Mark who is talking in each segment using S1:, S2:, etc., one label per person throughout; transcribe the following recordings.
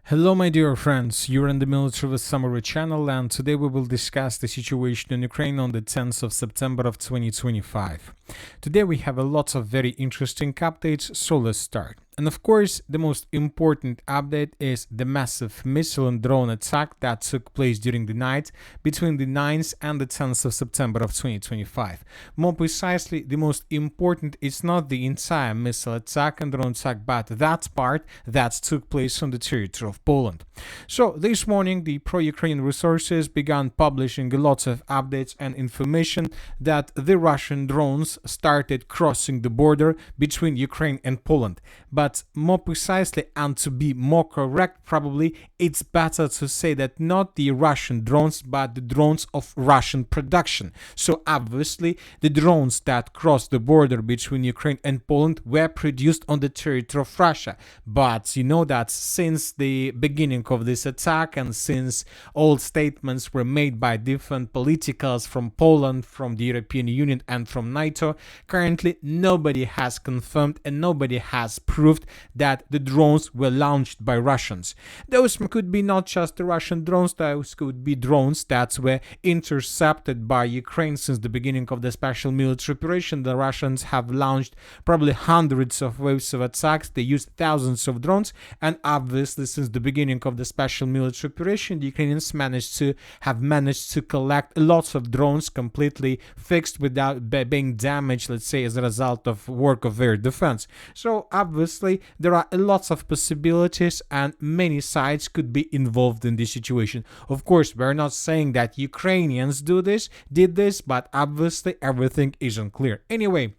S1: Hello my dear friends, you're in the Military with Summary channel, and today we will discuss the situation in Ukraine on the 10th of September of 2025. Today we have a lot of very interesting updates, so let's start. And of course, the most important update is the massive missile and drone attack that took place during the night between the 9th and the 10th of September of 2025. More precisely, the most important is not the entire missile attack and drone attack, but that part that took place on the territory of Poland. So this morning, the pro-Ukrainian resources began publishing a lot of updates and information that the Russian drones started crossing the border between Ukraine and Poland. But more precisely, and to be more correct, probably it's better to say that not the Russian drones, but the drones of Russian production. So obviously, the drones that crossed the border between Ukraine and Poland were produced on the territory of Russia. But you know that since the beginning of this attack and since all statements were made by different politicals from Poland, from the European Union and from NATO, currently nobody has confirmed and nobody has proved that the drones were launched by Russians. Those could be not just the Russian drones, those could be drones that were intercepted by Ukraine since the beginning of the special military operation. The Russians have launched probably hundreds of waves of attacks. They used thousands of drones, and obviously since the beginning of the special military operation, the Ukrainians managed to collect lots of drones completely fixed without being damaged, let's say, as a result of work of air defense. So obviously there are lots of possibilities and many sides could be involved in this situation. Of course, we're not saying that Ukrainians did this, but obviously everything is unclear. Anyway,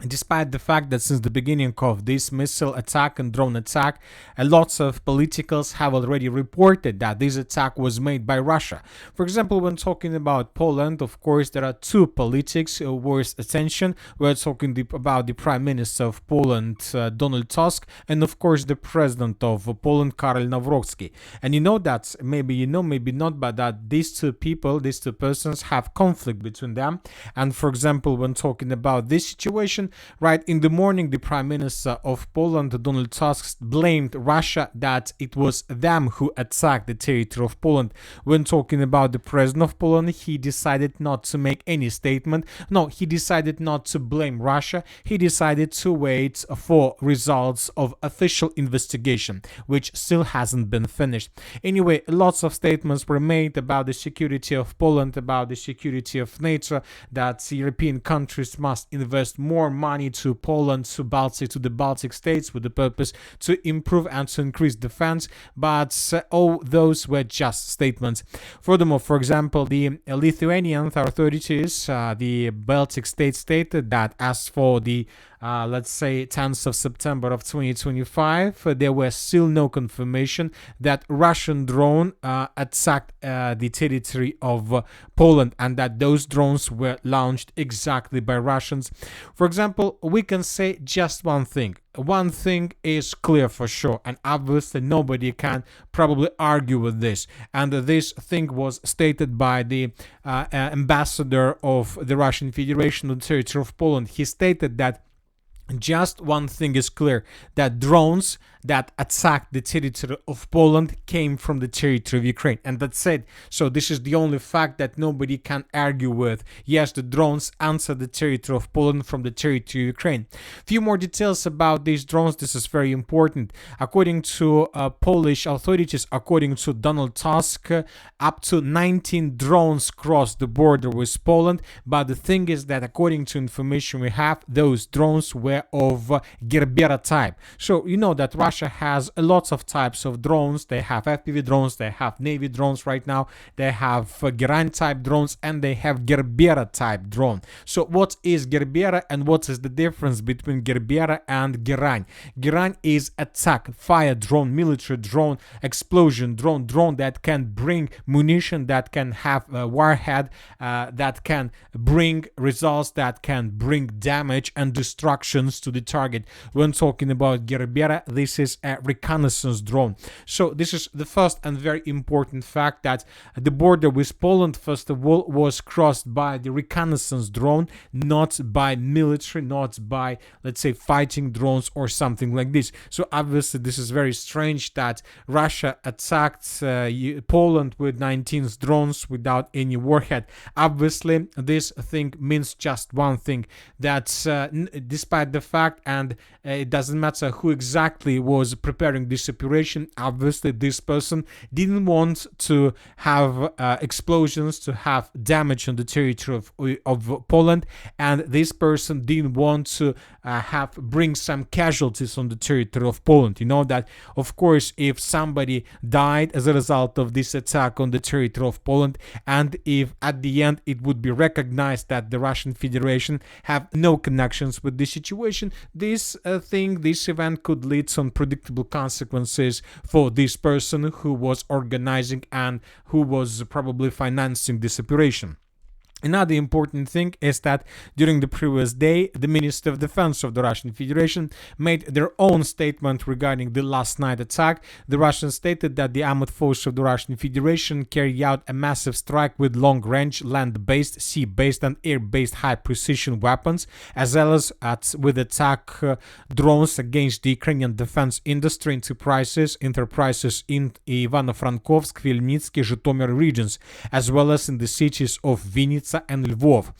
S1: despite the fact that since the beginning of this missile attack and drone attack, lots of politicals have already reported that this attack was made by Russia. For example, when talking about Poland, of course, there are two politics worth attention. We're talking about the Prime Minister of Poland, Donald Tusk, and of course the President of Poland, Karol Nawrocki. And you know that, maybe you know, maybe not, but that these two persons have conflict between them. And for example, when talking about this situation, right in the morning, the Prime Minister of Poland, Donald Tusk, blamed Russia that it was them who attacked the territory of Poland. When talking about the President of Poland, he decided not to make any statement. No, he decided not to blame Russia. He decided to wait for results of official investigation, which still hasn't been finished. Anyway, lots of statements were made about the security of Poland, about the security of NATO, that European countries must invest more money to Poland, to the Baltic states, with the purpose to improve and to increase defense, but all those were just statements. Furthermore, for example, the Lithuanian authorities, the Baltic states, stated that as for the let's say 10th of September of 2025, there were still no confirmation that Russian drone attacked the territory of Poland, and that those drones were launched exactly by Russians. For example, we can say just one thing. One thing is clear for sure, and obviously nobody can probably argue with this. And this thing was stated by the ambassador of the Russian Federation on the territory of Poland. He stated that just one thing is clear, that drones that attacked the territory of Poland came from the territory of Ukraine, and that's it. So this is the only fact that nobody can argue with. Yes, the drones answered the territory of Poland from the territory of Ukraine. Few more details about these drones. This is very important. According to Polish authorities, according to Donald Tusk, up to 19 drones crossed the border with Poland. But the thing is that according to information we have, those drones were of Gerbera type. So you know that Russia has lots of types of drones. They have FPV drones, they have Navy drones right now, they have Geraint type drones, and they have Gerbera type drone. So what is Gerbera and what is the difference between Gerbera and Geraint? Geraint is attack, fire drone, military drone, explosion drone that can bring munition, that can have a warhead, that can bring results, that can bring damage and destruction drones to the target. When talking about Gerbera, this is a reconnaissance drone. So this is the first and very important fact, that the border with Poland, first of all, was crossed by the reconnaissance drone, not by military, not by, let's say, fighting drones or something like this. So obviously this is very strange that Russia attacked Poland with 19 drones without any warhead. Obviously this thing means just one thing, that despite the fact, and it doesn't matter who exactly was preparing this operation, obviously this person didn't want to have explosions, to have damage on the territory of Poland, and this person didn't want to bring some casualties on the territory of Poland. You know that, of course, if somebody died as a result of this attack on the territory of Poland, and if at the end it would be recognized that the Russian Federation have no connections with the situation, this event could lead to unpredictable consequences for this person who was organizing and who was probably financing this operation. Another important thing is that during the previous day, the Minister of Defense of the Russian Federation made their own statement regarding the last night attack. The Russians stated that the armed forces of the Russian Federation carried out a massive strike with long-range, land-based, sea-based and air-based high-precision weapons, as well as with attack drones against the Ukrainian defense industry enterprises in Ivano-Frankovsk, Khmelnytskyi, Zhytomyr regions, as well as in the cities of Vinnytsia and Lvov.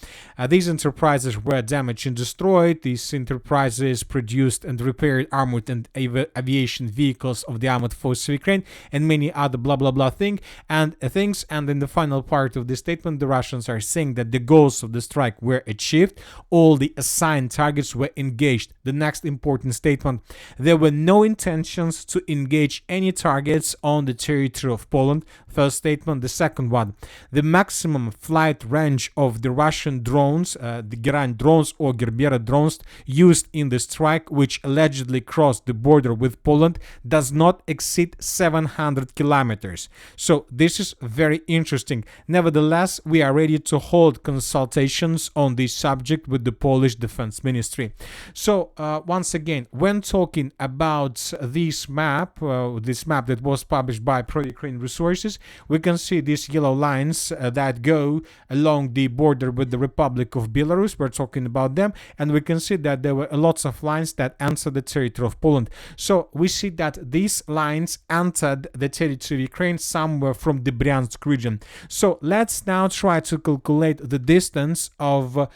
S1: These enterprises were damaged and destroyed. These enterprises produced and repaired armored and aviation vehicles of the armed forces of Ukraine and many other blah blah blah things. And in the final part of the statement, the Russians are saying that the goals of the strike were achieved. All the assigned targets were engaged. The next important statement: there were no intentions to engage any targets on the territory of Poland. First statement. The second one: the maximum flight range of the Russian drones, the Gerань drones or Gerbera drones used in the strike, which allegedly crossed the border with Poland, does not exceed 700 kilometers. So this is very interesting. Nevertheless, we are ready to hold consultations on this subject with the Polish Defense Ministry. So once again, when talking about this map that was published by Pro-Ukraine Resources, we can see these yellow lines that go along the border with the Republic of Belarus. We're talking about them, and we can see that there were lots of lines that entered the territory of Poland. So we see that these lines entered the territory of Ukraine somewhere from the Bryansk region. So let's now try to calculate the distance of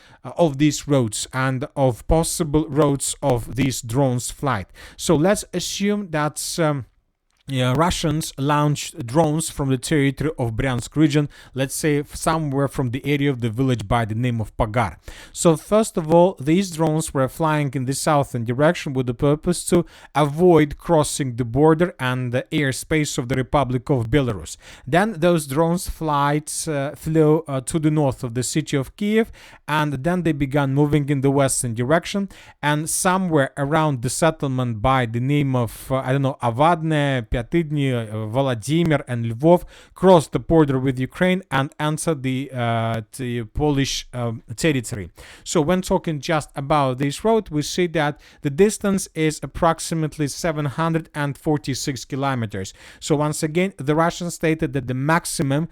S1: these roads and of possible roads of these drones flight. So let's assume that Russians launched drones from the territory of Bryansk region, let's say somewhere from the area of the village by the name of Pagar. So first of all, these drones were flying in the southern direction with the purpose to avoid crossing the border and the airspace of the Republic of Belarus. Then those drones flew to the north of the city of Kiev, and then they began moving in the western direction, and somewhere around the settlement by the name of Avadne, Pyatydny, Vladimir and Lvov, crossed the border with Ukraine and entered the Polish territory. So when talking just about this road, we see that the distance is approximately 746 kilometers. So once again, the Russians stated that the maximum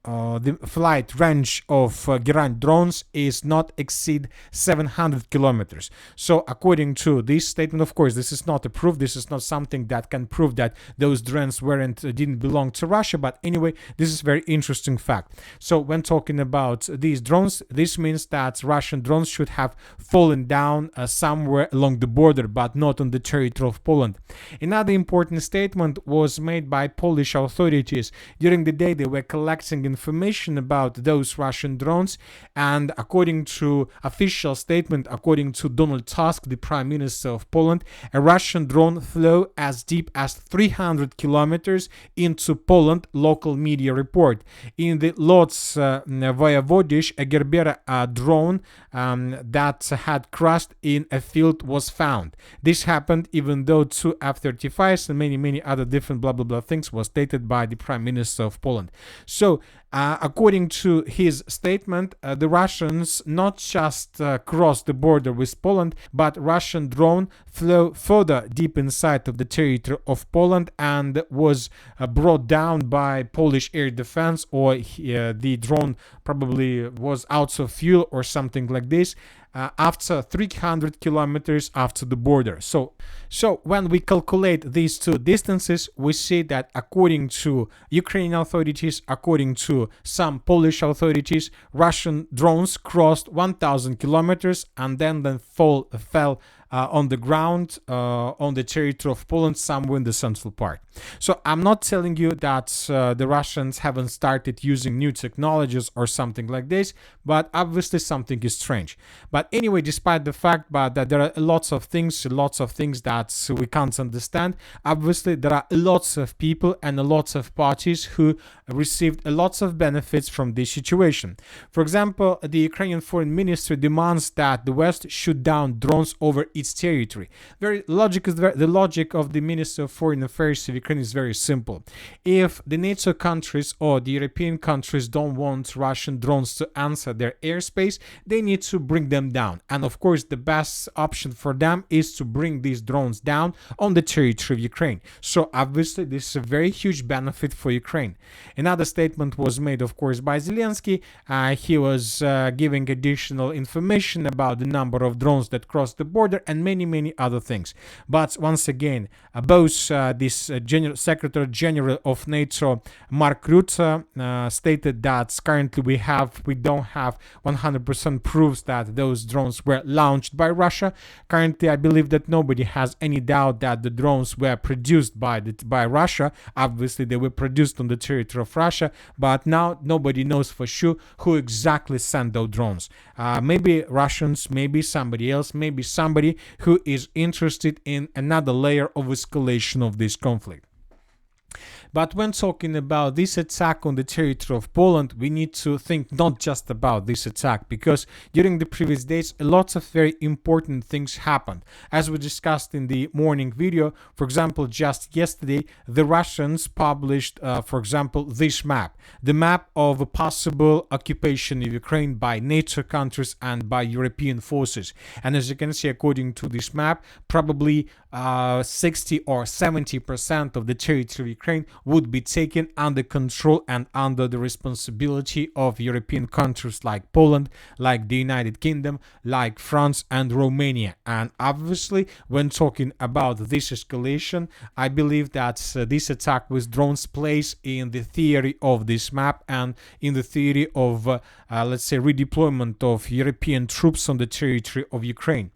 S1: the flight range of Gerань drones is not exceed 700 kilometers. So according to this statement, of course, this is not a proof. This is not something that can prove that those drones didn't belong to Russia. But anyway, this is very interesting fact. So when talking about these drones, this means that Russian drones should have fallen down somewhere along the border, but not on the territory of Poland. Another important statement was made by Polish authorities. During the day, they were collecting information about those Russian drones, and according to official statement, according to Donald Tusk, the Prime Minister of Poland, a Russian drone flew as deep as 300 kilometers into Poland, local media report. In the Lodz Voyevodish, a Gerbera drone that had crashed in a field was found. This happened even though two F-35s and many other different blah blah blah things was stated by the Prime Minister of Poland. So According to his statement, the Russians not just crossed the border with Poland, but Russian drone flew further deep inside of the territory of Poland and was brought down by Polish air defense, or the drone probably was out of fuel or something like this. After 300 kilometers after the border. So when we calculate these two distances, we see that according to Ukrainian authorities, according to some Polish authorities, Russian drones crossed 1,000 kilometers and then fell on the ground on the territory of Poland, somewhere in the central part. So I'm not telling you that the Russians haven't started using new technologies or something like this, but obviously something is strange. But anyway, despite the fact that there are lots of things that we can't understand, obviously there are lots of people and lots of parties who received lots of benefits from this situation. For example, the Ukrainian Foreign Ministry demands that the West shoot down drones over its territory. The logic of the Minister of Foreign Affairs of Ukraine is very simple. If the NATO countries or the European countries don't want Russian drones to enter their airspace, they need to bring them down. And of course, the best option for them is to bring these drones down on the territory of Ukraine. So obviously, this is a very huge benefit for Ukraine. Another statement was made, of course, by Zelensky. He was giving additional information about the number of drones that crossed the border and many other things. But once again, both this Secretary General of NATO, Mark Rutte, stated that currently we don't have 100% proofs that those drones were launched by Russia. Currently, I believe that nobody has any doubt that the drones were produced by Russia. Obviously, they were produced on the territory of Russia, but now nobody knows for sure who exactly sent those drones. Maybe Russians, maybe somebody else, maybe somebody who is interested in another layer of escalation of this conflict. But when talking about this attack on the territory of Poland, we need to think not just about this attack, because during the previous days, a lot of very important things happened. As we discussed in the morning video, for example, just yesterday, the Russians published, for example, this map, the map of a possible occupation of Ukraine by NATO countries and by European forces. And as you can see, according to this map, probably 60 or 70% of the territory of Ukraine would be taken under control and under the responsibility of European countries like Poland, like the United Kingdom, like France and Romania. And obviously, when talking about this escalation, I believe that this attack with drones plays in the theory of this map and in the theory of, let's say, redeployment of European troops on the territory of Ukraine.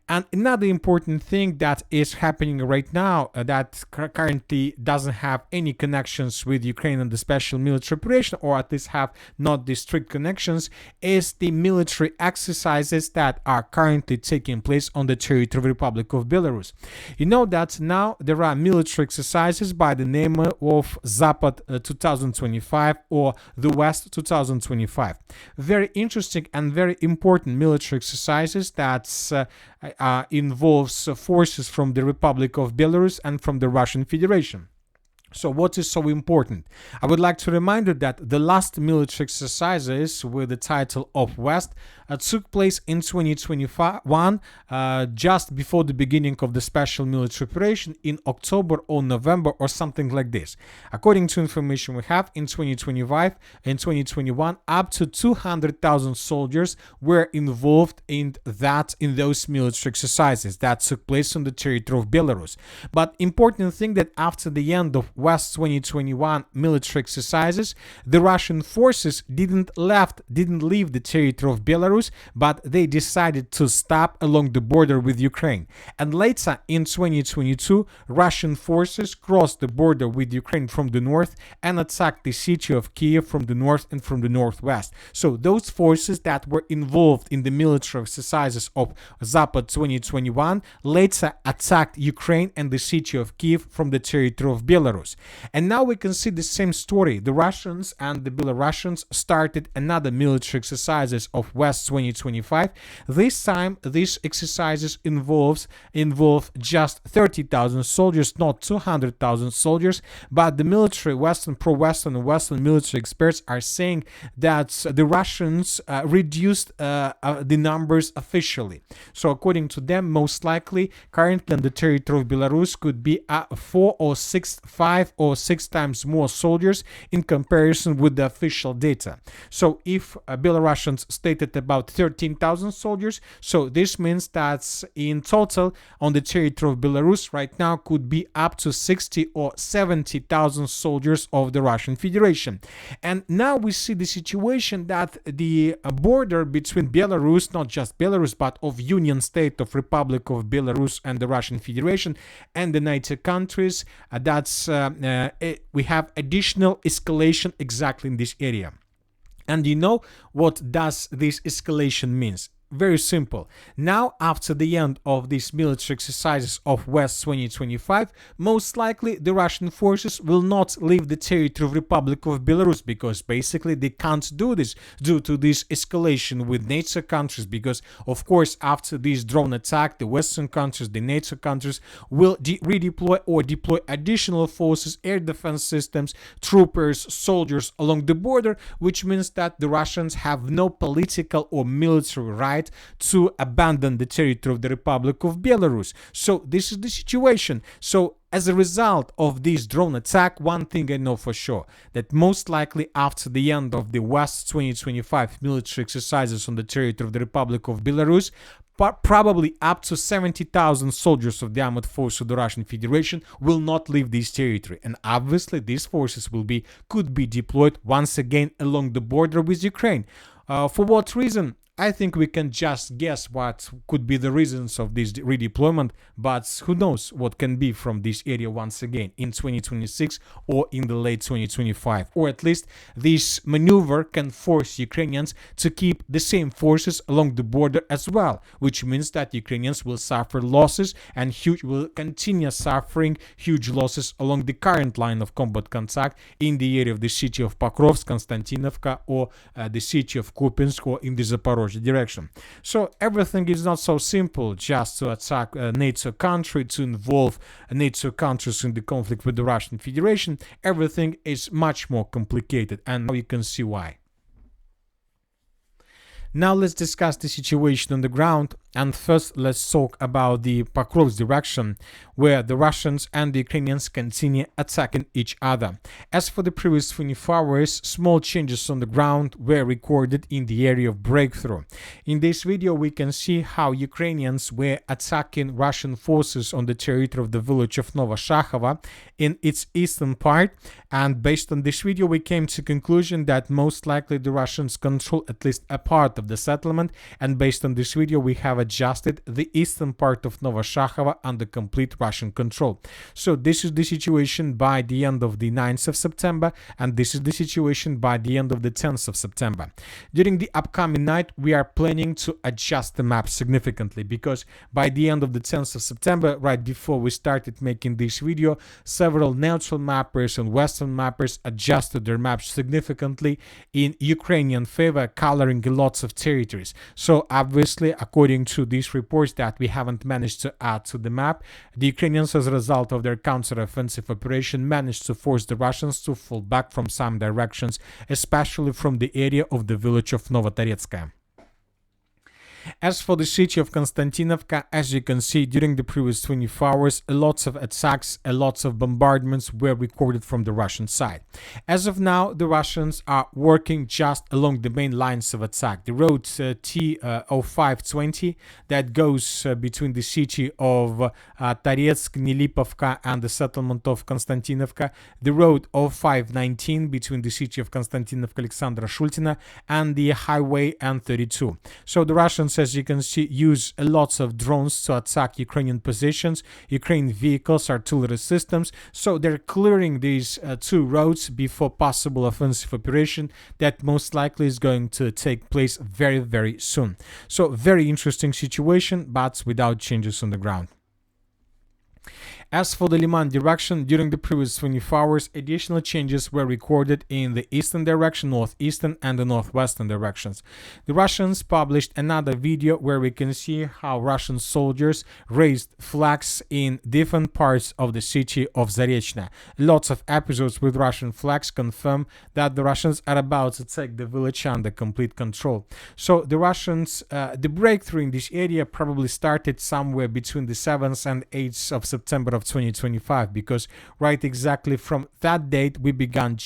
S1: And another important thing that is happening right now that currently doesn't have any connections with Ukraine and the special military operation, or at least have not the strict connections, is the military exercises that are currently taking place on the territory of the Republic of Belarus. You know that now there are military exercises by the name of Zapad 2025 or the West 2025. Very interesting and very important military exercises that involves forces from the Republic of Belarus and from the Russian Federation. So what is so important? I would like to remind you that the last military exercises with the title of West took place in 2021, just before the beginning of the special military operation in October or November or something like this. According to information we have, in 2025 and 2021, up to 200,000 soldiers were involved in those military exercises that took place on the territory of Belarus. But important thing that after the end of West 2021 military exercises, the Russian forces didn't leave the territory of Belarus, but they decided to stop along the border with Ukraine. And later in 2022, Russian forces crossed the border with Ukraine from the north and attacked the city of Kiev from the north and from the northwest. So those forces that were involved in the military exercises of Zapad 2021 later attacked Ukraine and the city of Kiev from the territory of Belarus. And now we can see the same story. The Russians and the Belarusians started another military exercises of West West 2025. This time, these exercises involve just 30,000 soldiers, not 200,000 soldiers, but the military, pro-Western and Western military experts are saying that the Russians reduced the numbers officially. So according to them, most likely, currently on the territory of Belarus could be 5 or 6 times more soldiers in comparison with the official data. So if Belarusians stated about 13,000 soldiers, so this means that in total on the territory of Belarus right now could be up to 60 or 70,000 soldiers of the Russian Federation. And now we see the situation that the border between Belarus, not just Belarus, but of Union State of Republic of Belarus and the Russian Federation and the NATO countries, we have additional escalation exactly in this area. And you know what does this escalation means? Very simple. Now, after the end of these military exercises of West 2025, most likely the Russian forces will not leave the territory of Republic of Belarus, because basically they can't do this due to this escalation with NATO countries, because of course after this drone attack, the Western countries, the NATO countries will redeploy or deploy additional forces, air defense systems, troopers, soldiers along the border, which means that the Russians have no political or military right to abandon the territory of the Republic of Belarus. So this is the situation. So as a result of this drone attack, one thing I know for sure, that most likely after the end of the West 2025 military exercises on the territory of the Republic of Belarus, probably up to 70,000 soldiers of the armed force of the Russian Federation will not leave this territory. And obviously these forces could be deployed once again along the border with Ukraine. For what reason? I think we can just guess what could be the reasons of this redeployment, but who knows what can be from this area once again in 2026 or in the late 2025. Or at least this maneuver can force Ukrainians to keep the same forces along the border as well, which means that Ukrainians will suffer losses and will continue suffering huge losses along the current line of combat contact in the area of the city of Pokrovsk, Konstantinovka, or the city of Kupiansk, or in the Zaporozhye direction. So everything is not so simple just to attack a NATO country, to involve NATO countries in the conflict with the Russian Federation. Everything is much more complicated, and now you can see why. Now let's discuss the situation on the ground, and first let's talk about the Pokrovsk direction, where the Russians and the Ukrainians continue attacking each other. As for the previous 24 hours, small changes on the ground were recorded in the area of breakthrough. In this video we can see how Ukrainians were attacking Russian forces on the territory of the village of Novoshakhova in its eastern part, and based on this video we came to conclusion that most likely the Russians control at least a part of the settlement, and based on this video we have adjusted the eastern part of Novoshakhova under complete Russian control. So this is the situation by the end of the 9th of September, and this is the situation by the end of the 10th of September. During the upcoming night we are planning to adjust the map significantly, because by the end of the 10th of September, right before we started making this video, several neutral mappers and Western mappers adjusted their maps significantly in Ukrainian favor, coloring lots of territories. So obviously, according to these reports that we haven't managed to add to the map, the Ukrainians, as a result of their counter-offensive operation, managed to force the Russians to fall back from some directions, especially from the area of the village of Novotoretskaya. As for the city of Konstantinovka, as you can see, during the previous 24 hours, lots of attacks, lots of bombardments were recorded from the Russian side. As of now, the Russians are working just along the main lines of attack. The road T0520 that goes between the city of Toretsk, Nelipovka and the settlement of Konstantinovka, the road 0519 between the city of Konstantinovka, Alexandra Shultina, and the highway N32. So the Russians, as you can see, use lots of drones to attack Ukrainian positions, Ukrainian vehicles, artillery systems. So they're clearing these two roads before possible offensive operation that most likely is going to take place very, very soon. So very interesting situation, but without changes on the ground. As for the Liman direction, during the previous 24 hours, additional changes were recorded in the eastern direction, northeastern, and the northwestern directions. The Russians published another video where we can see how Russian soldiers raised flags in different parts of the city of Zarechna. Lots of episodes with Russian flags confirm that the Russians are about to take the village under complete control. So the Russians, the breakthrough in this area probably started somewhere between the 7th and 8th of September of 2025, because right exactly from that date we began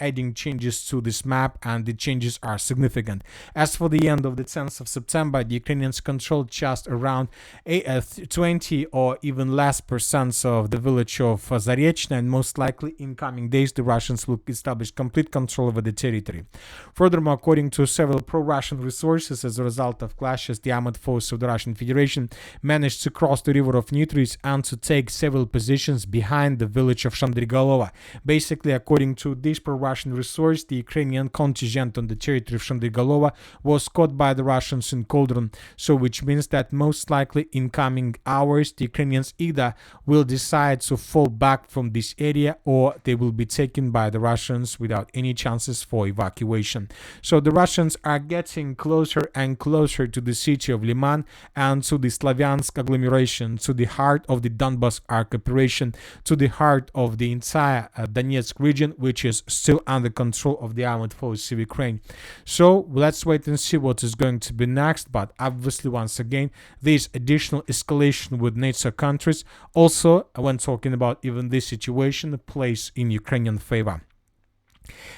S1: adding changes to this map, and the changes are significant. As for the end of the 10th of September, the Ukrainians controlled just around 20 or even less percent of the village of Zarechna, and most likely in coming days the Russians will establish complete control over the territory. Furthermore, according to several pro-Russian resources, as a result of clashes, the armed forces of the Russian Federation managed to cross the river of Nitris and to take several positions behind the village of Shandrigolova. Basically, according to this pro-Russian resource, the Ukrainian contingent on the territory of Shandrigolova was caught by the Russians in Cauldron, so which means that most likely in coming hours the Ukrainians either will decide to fall back from this area or they will be taken by the Russians without any chances for evacuation. So the Russians are getting closer and closer to the city of Liman and to the Slavyansk agglomeration, to the heart of the Donbas Arc operation, to the heart of the entire Donetsk region, which is still under control of the armed forces of Ukraine. So let's wait and see what is going to be next, but obviously once again this additional escalation with NATO countries also, when talking about even this situation, plays in Ukrainian favor.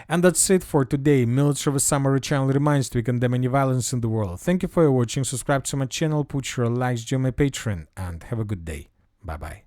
S1: And that's it for today. Military Summary channel reminds you we condemn any violence in the world. Thank you for watching, subscribe to my channel, put your likes, join my Patreon, and have a good day. Bye bye.